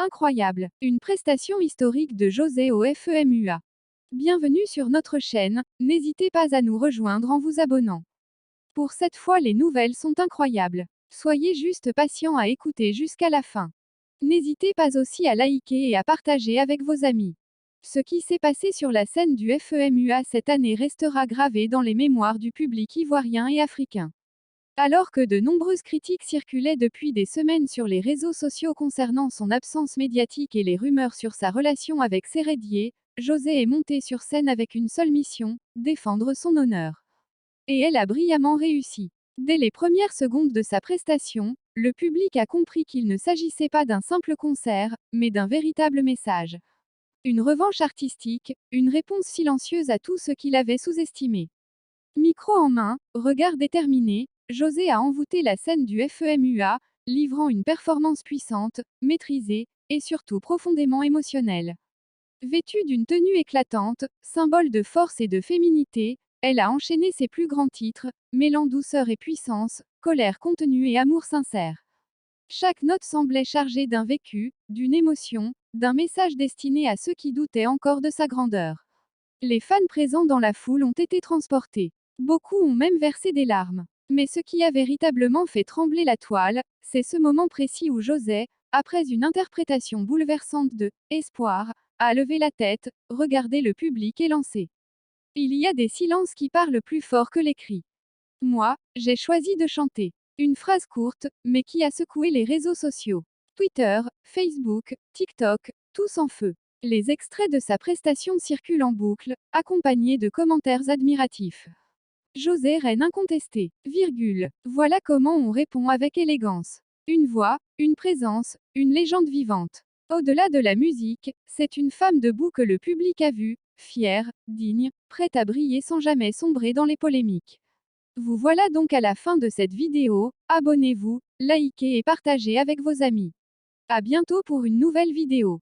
Incroyable, une prestation historique de José au FEMUA. Bienvenue sur notre chaîne, n'hésitez pas à nous rejoindre en vous abonnant. Pour cette fois les nouvelles sont incroyables. Soyez juste patient à écouter jusqu'à la fin. N'hésitez pas aussi à liker et à partager avec vos amis. Ce qui s'est passé sur la scène du FEMUA cette année restera gravé dans les mémoires du public ivoirien et africain. Alors que de nombreuses critiques circulaient depuis des semaines sur les réseaux sociaux concernant son absence médiatique et les rumeurs sur sa relation avec Sérédier, José est monté sur scène avec une seule mission, défendre son honneur. Et elle a brillamment réussi. Dès les premières secondes de sa prestation, le public a compris qu'il ne s'agissait pas d'un simple concert, mais d'un véritable message. Une revanche artistique, une réponse silencieuse à tout ce qu'il avait sous-estimé. Micro en main, regard déterminé, José a envoûté la scène du FEMUA, livrant une performance puissante, maîtrisée, et surtout profondément émotionnelle. Vêtue d'une tenue éclatante, symbole de force et de féminité, elle a enchaîné ses plus grands titres, mêlant douceur et puissance, colère contenue et amour sincère. Chaque note semblait chargée d'un vécu, d'une émotion, d'un message destiné à ceux qui doutaient encore de sa grandeur. Les fans présents dans la foule ont été transportés. Beaucoup ont même versé des larmes. Mais ce qui a véritablement fait trembler la toile, c'est ce moment précis où José, après une interprétation bouleversante de Espoir, a levé la tête, regardé le public et lancé. Il y a des silences qui parlent plus fort que les cris. Moi, j'ai choisi de chanter. Une phrase courte, mais qui a secoué les réseaux sociaux. Twitter, Facebook, TikTok, tous en feu. Les extraits de sa prestation circulent en boucle, accompagnés de commentaires admiratifs. José reine incontesté. Virgule. Voilà comment on répond avec élégance. Une voix, une présence, une légende vivante. Au-delà de la musique, c'est une femme debout que le public a vue, fière, digne, prête à briller sans jamais sombrer dans les polémiques. Vous voilà donc à la fin de cette vidéo, abonnez-vous, likez et partagez avec vos amis. À bientôt pour une nouvelle vidéo.